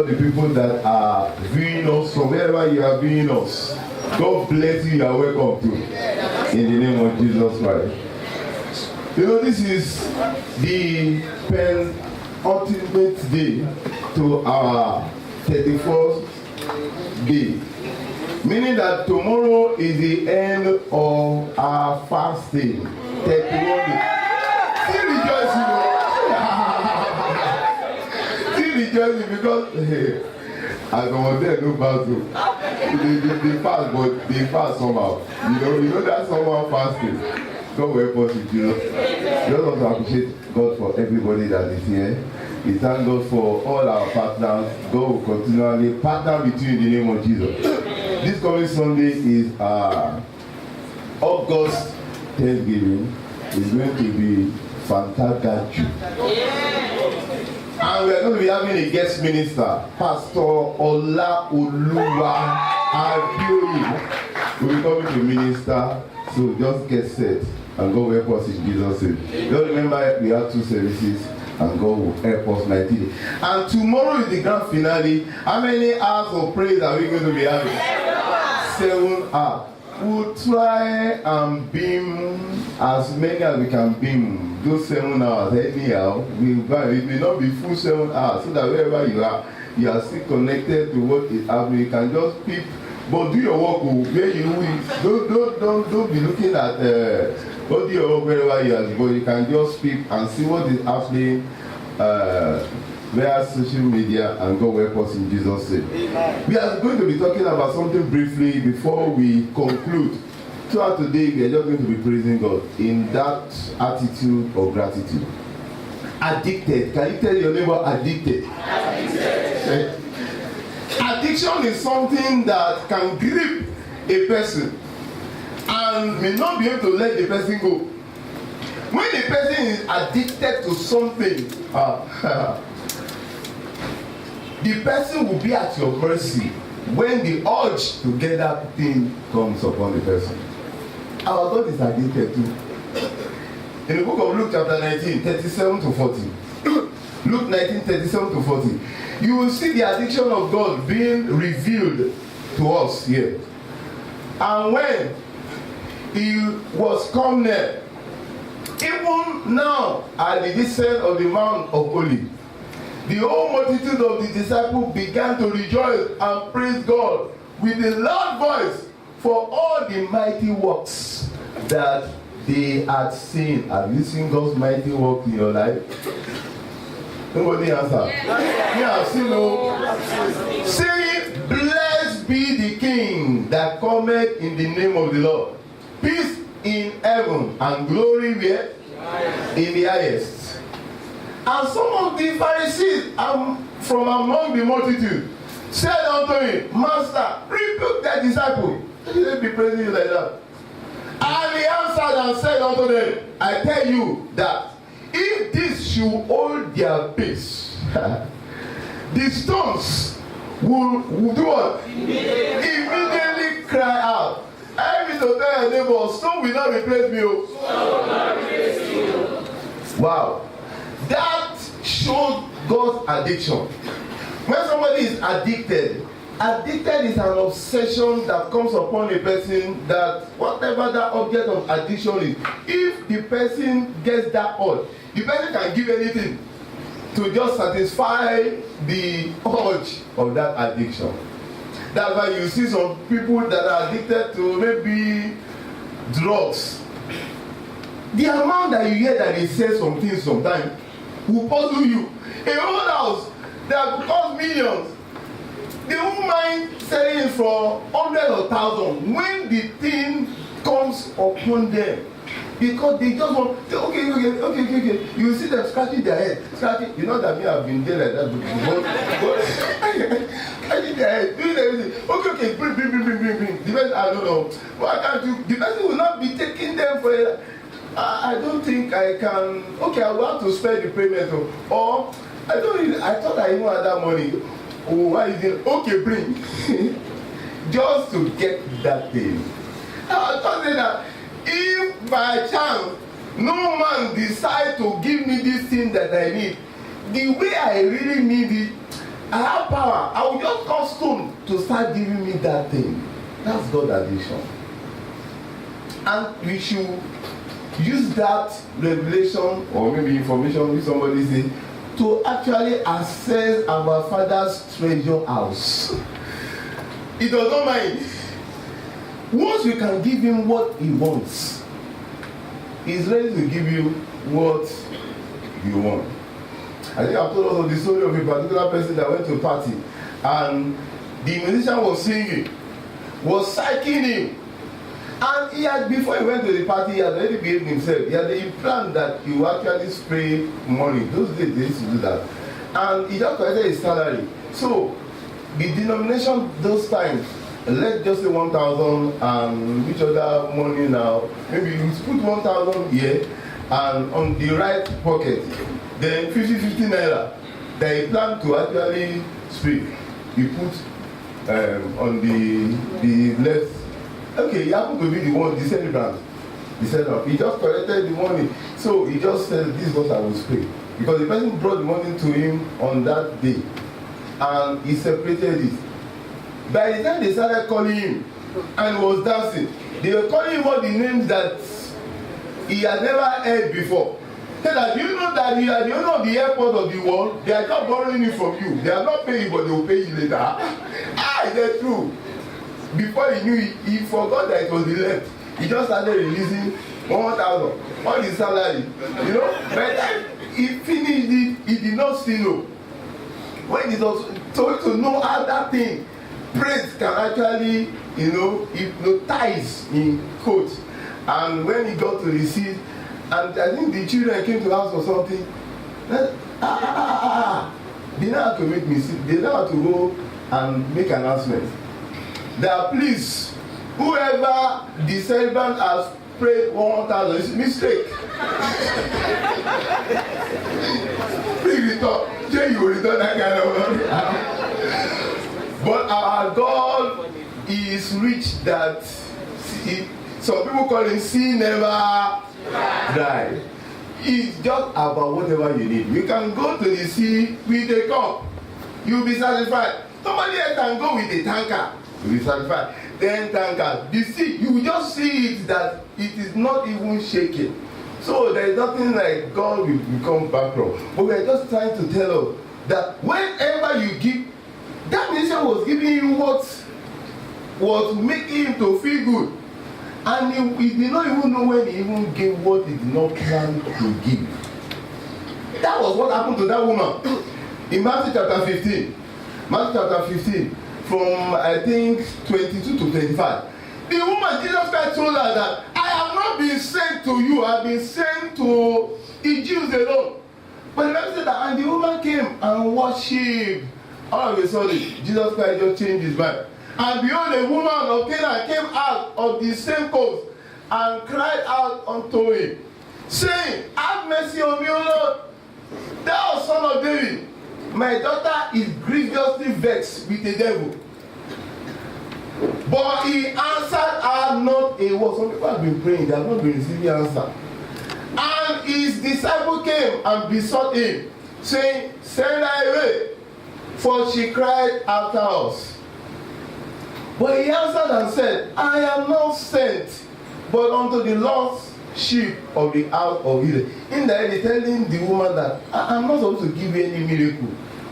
all the people that are viewing us from wherever you are viewing us. God bless you. You are welcome to. In the name of Jesus Christ. You know, this is the penultimate day to our 31st day. Meaning that tomorrow is the end of our fasting. 31 days. Still rejoicing. Still rejoicing because as I was there, no battle. They fast, but they fast somehow. You know that somehow fasting. God will help us with Jesus. We also want to appreciate God for everybody that is here. We thank God for all our partners. God will continually partner with you in the name of Jesus. This coming Sunday is August Thanksgiving. It's going to be Fantagaju. And we are going to be having a guest minister, Pastor Ola Oluwa Abioyi. We'll be coming to minister, so just get set and God will help us in Jesus' name. Just remember we have 2 services and God will help us mightily. And tomorrow is the grand finale. How many hours of praise are we going to be having? 7 hours. We'll try and beam as many as we can beam those 7 hours anyhow. It may not be full 7 hours, so that wherever you are still connected to what is happening. You can just peep, but do your work where you don't be looking at what do your work wherever you are, but you can just peep and see what is happening via social media, and God will help us in Jesus' name. We are going to be talking about something briefly before we conclude. Throughout today, we are just going to be praising God in that attitude of gratitude. Addicted. Can you tell your neighbor addicted? Addicted. Addiction is something that can grip a person and may not be able to let the person go. When the person is addicted to something, the person will be at your mercy when the urge to get that thing comes upon the person. Our God is addicted too. In the book of Luke chapter 19, 37 to 40. Luke 19, 37 to 40. You will see the addiction of God being revealed to us here. And when he was come near, even now at the descent of the Mount of Olives, the whole multitude of the disciples began to rejoice and praise God with a loud voice for all the mighty works that they had seen. Have you seen God's mighty work in your life? Nobody answer. Yeah, I've seen saying, blessed be the King that cometh in the name of the Lord. Peace in heaven and glory where? In the highest. And some of the Pharisees from among the multitude said unto him, Master, rebuke thy disciple. He didn't be praising you like that. And he answered and said unto them, I tell you that if this should hold their peace, the stones will do what? Immediately cry out. I need to tell your neighbor, stone will not replace me. Wow. That shows God's addiction. When somebody is addicted is an obsession that comes upon a person, that whatever that object of addiction is, if the person gets that urge, the person can give anything to just satisfy the urge of that addiction. That's why you see some people that are addicted to maybe drugs. The amount that you hear that they say some things sometimes will puzzle you. A whole house that costs millions, they won't mind selling it for hundreds of thousands when the thing comes upon them, because they just want okay. You see them scratching their head, scratching. You know that me, I've been there like that before. Scratching their head, doing everything. Okay, bring. The person, I don't know. Why can't you? The person will not be taking them for a. I don't think I can. Okay, I will have to spend the payment, or I don't really. I thought I even had that money. Oh, why is it? Okay, bring. Just to get that thing. I was saying that if by chance no man decide to give me this thing that I need, the way I really need it, I have power. I will just cause stone to start giving me that thing. That's God addiction. And we should use that revelation or maybe information with somebody say to actually access our Father's treasure house. He does not mind. Once we can give him what he wants, he's ready to give you what you want. I think I've told us of the story of a particular person that went to a party and the musician was singing, was psyching him. And he had, before he went to the party, he had already behaved himself. He had a plan that he would actually spray money. Those days they used to do that. And he just collected his salary. So the denomination those times, let's just say 1,000 and which other money now, maybe you put 1,000 here and on the right pocket, then 50 naira. They plan to actually spray. You put on the left. Okay, he happened to be the one, the celebrant. He said, he just collected the money. So he just said, this is what I will spray. Because the person brought the money to him on that day. And he separated it. By the time they started calling him and he was dancing, they were calling him all the names that he had never heard before. Say that, do you know that you are the owner of the airport of the world? They are not borrowing it from you. They are not paying you, but they will pay you later. That's true. Before he knew it, he forgot that it was the left. He just started releasing 1,000 on his salary. You know, by the time he finished it, he did not still know. When he was told to know how that thing, praise can actually, hypnotize in quotes. And when he got to receive, and I think the children came to ask for something, they now have to make mistake. They now have to go and make announcement. That please, whoever the servant has prayed 1,000 is mistake. Please return. Jay, you will return that kind of. But our God is rich that some people call him see never die. It's just about whatever you need. You can go to the sea with a cup. You'll be satisfied. Somebody else can go with a tanker. You'll be satisfied. Then tanker. The sea, you just see it that it is not even shaking. So there is nothing like God will become bankrupt. But we are just trying to tell us that whenever you give, that nation was giving you what was making him to feel good. And he did not even know when he even gave what he did not plan to give. That was what happened to that woman. In Matthew chapter 15. Matthew chapter 15. From I think 22 to 25. The woman, Jesus Christ told her that I have not been sent to you, I have been sent to the Jews alone. But the Bible said that, and the woman came and worshipped. All of a sudden, Jesus Christ just changed his mind. And behold, a woman of Canaan came out of the same coast and cried out unto him, saying, have mercy on me, O Lord, thou son of David. My daughter is grievously vexed with the devil. But he answered her not a word. Some people have been praying, they have not been receiving answer. And his disciple came and besought him, saying, send her away, for she cried after us. But he answered and said, I am not sent, but unto the lost sheep of the house of Israel. Indirectly telling the woman that I am not supposed to give you any miracle.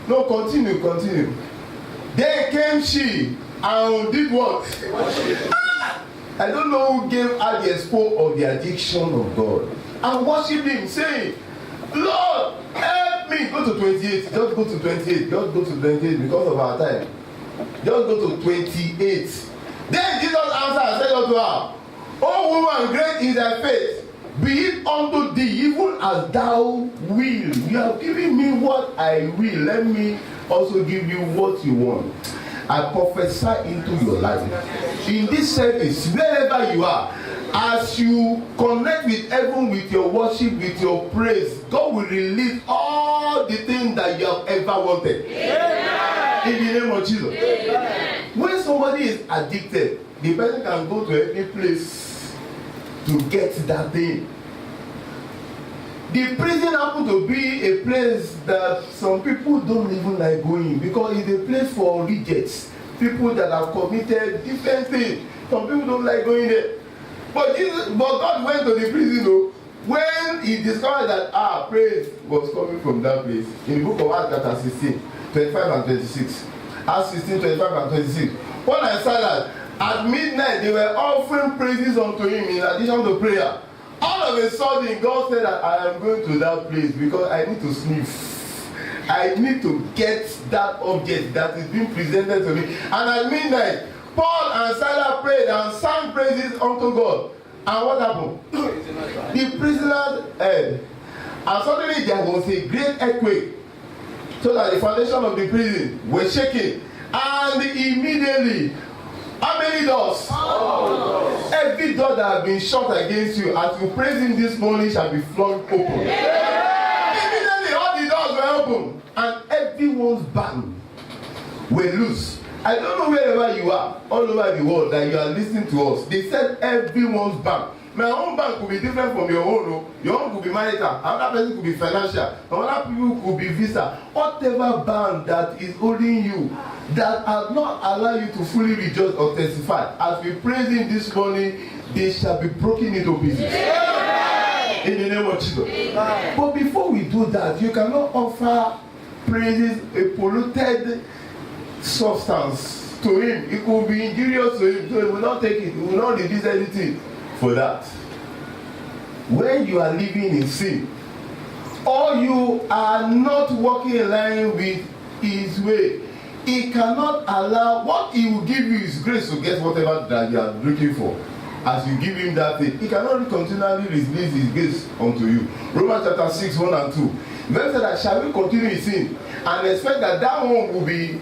No, continue. Then came she and did what? I don't know who gave her the expo of the addiction of God. And worshiped him, saying, Lord, help me. Go to 28. Just go to 28. Just go to 28 because of our time. Just go to 28. Then Jesus answered and said unto her, O woman, great is thy faith. Be it unto thee even as thou wilt. You have given me what I will. Let me also give you what you want. I prophesy into your life. In this service, wherever you are, as you connect with heaven, with your worship, with your praise, God will release all the things that you have ever wanted. Amen. In the name of Jesus. Amen. When somebody is addicted, the person can go to any place to get that thing. The prison happened to be a place that some people don't even like going because it's a place for rejects, people that have committed different things. Some people don't like going there. But God went to the prison though, when he discovered that praise was coming from that place. In the book of Acts chapter 16, 25 and 26. Acts 16, 25 and 26. Paul and Silas, at midnight, they were offering praises unto him in addition to prayer. All of a sudden, God said that I am going to that place because I need to sniff. I need to get that object that is being presented to me. And at midnight, Paul and Silas prayed and sang praises unto God. And what happened? The prisoners heard. And suddenly there was a great earthquake, so that the foundation of the prison was shaking. And immediately, how many doors? Every door that has been shut against you, as you praise him this morning, shall be flung open. Immediately, all the doors were open, and everyone's band were loose. I don't know wherever you are, all over the world, that you are listening to us. They said everyone's bank. My own bank could be different from your own. No? Your own could be marital, another person could be financial, another people could be visa. Whatever bank that is holding you, that has not allowed you to fully rejoice or testify, as we praise him this morning, they shall be broken into pieces. Yeah. In the name of Jesus. Yeah. But before we do that, you cannot offer praises a polluted substance to him. It could be injurious to him, so he will not take it. He will not release anything for that. When you are living in sin, or you are not walking in line with his way, he cannot allow. What he will give you is grace to get whatever that you are looking for. As you give him that thing, he cannot continually release his grace unto you. Romans chapter 6, 1 and 2. Then said that, shall we continue in sin and expect that that one will be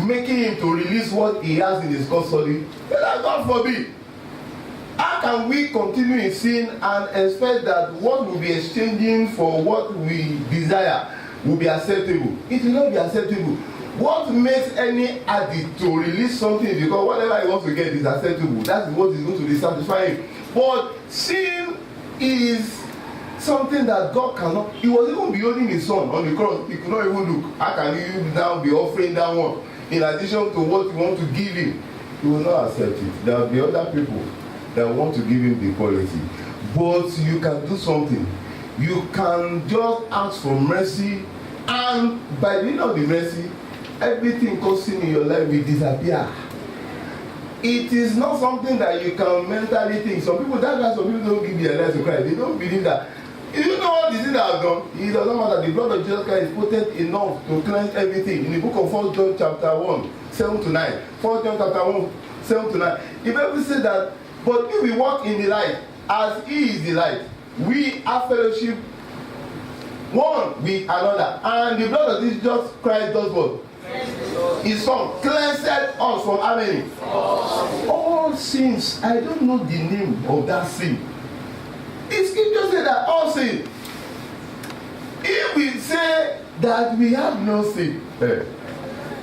making him to release what he has in his custody? God forbid. How can we continue in sin and expect that what will be exchanging for what we desire will be acceptable? It will not be acceptable. What makes any addict to release something is because whatever he wants to get is acceptable. That is what is going to be satisfying. But sin is something that God cannot. He was even beholding his son on the cross. He could not even look. How can you now be offering that one in addition to what you want to give him? He will not accept it. There will be other people that want to give him the quality. But you can do something. You can just ask for mercy, and by the end of the mercy, everything causing in your life will disappear. It is not something that you can mentally think. Some people, that's why some people don't give their life to Christ. They don't believe that. You know what the sin that I've done? It doesn't matter. The blood of Jesus Christ is potent enough to cleanse everything. In the book of 1 John chapter 1, 7 to 9. 1 John chapter 1, 7 to 9. The Bible says that, but if we walk in the light, as he is the light, we have fellowship one with another. And the blood of Jesus Christ does what? His son cleansed us from how many? All sins. I don't know the name of that sin. The scripture said that all sin. If we say that we have no sin, we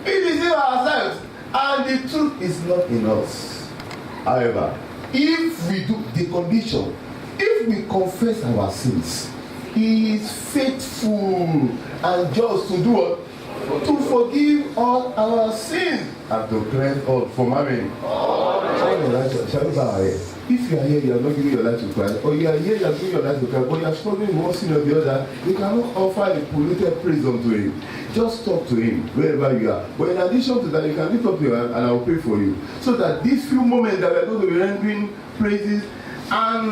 deceive ourselves, and the truth is not in us. However, if we do the condition, if we confess our sins, he is faithful and just to do what? To forgive all our sins and to cleanse us from having all unrighteousness. Shall we bow our head? If you are here, you are not giving your life to Christ, or you are here, you are giving your life to Christ, but you are struggling with one sin or the other, you cannot offer a polluted praise unto him. Just talk to him wherever you are. But in addition to that, you can lift up your hand and I will pray for you. So that these few moments that we are going to be rendering praises and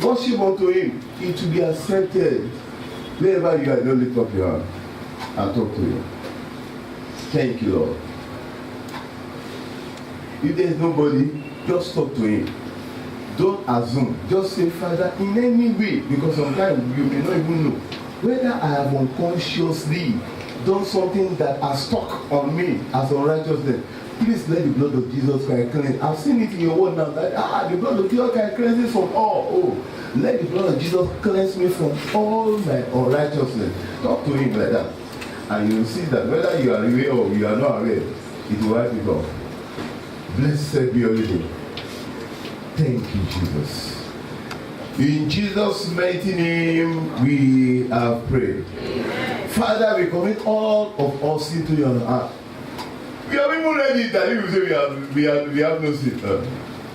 worship unto him, it will be accepted. Wherever you are, don't lift up your hand and talk to him. Thank you, Lord. If there is nobody, just talk to him. Don't assume. Just say, Father, in any way, because sometimes you may not even know whether I have unconsciously done something that has stuck on me as unrighteousness. Please let the blood of Jesus Christ cleanse. I've seen it in your word now that the blood of Jesus Christ cleanses from all. Oh, let the blood of Jesus cleanse me from all my unrighteousness. Talk to him like that. And you will see that whether you are aware or you are not aware, it will wipe it off. Blessed be your name. Thank you, Jesus. In Jesus' mighty name, we have prayed. Father, we commit all of us into your hand. We have even read it that you say we have no sin.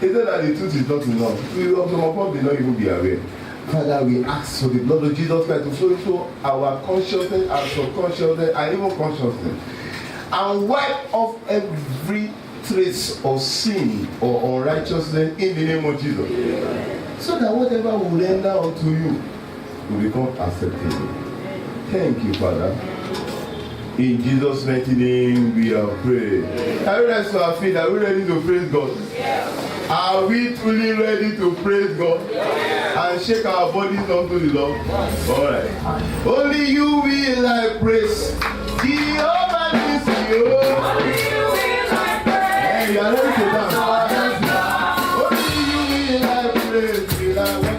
He said that the truth is not enough. Some of us may not even be aware. Father, we ask for the blood of Jesus Christ to flow into our consciousness, our subconsciousness, and even consciousness, and wipe off every trace of sin or unrighteousness in the name of Jesus. So that whatever we render unto you will become acceptable. Thank you, Father. In Jesus' mighty name we have prayed. Are we ready to our feet? Are we ready to praise God? Yes. Are we truly ready to praise God? Yes. And shake our bodies unto the Lord? Yes. Alright. Only you will I praise. Jehovah is you. Only you will I praise. Hey, you are ready to dance. Only you will I praise.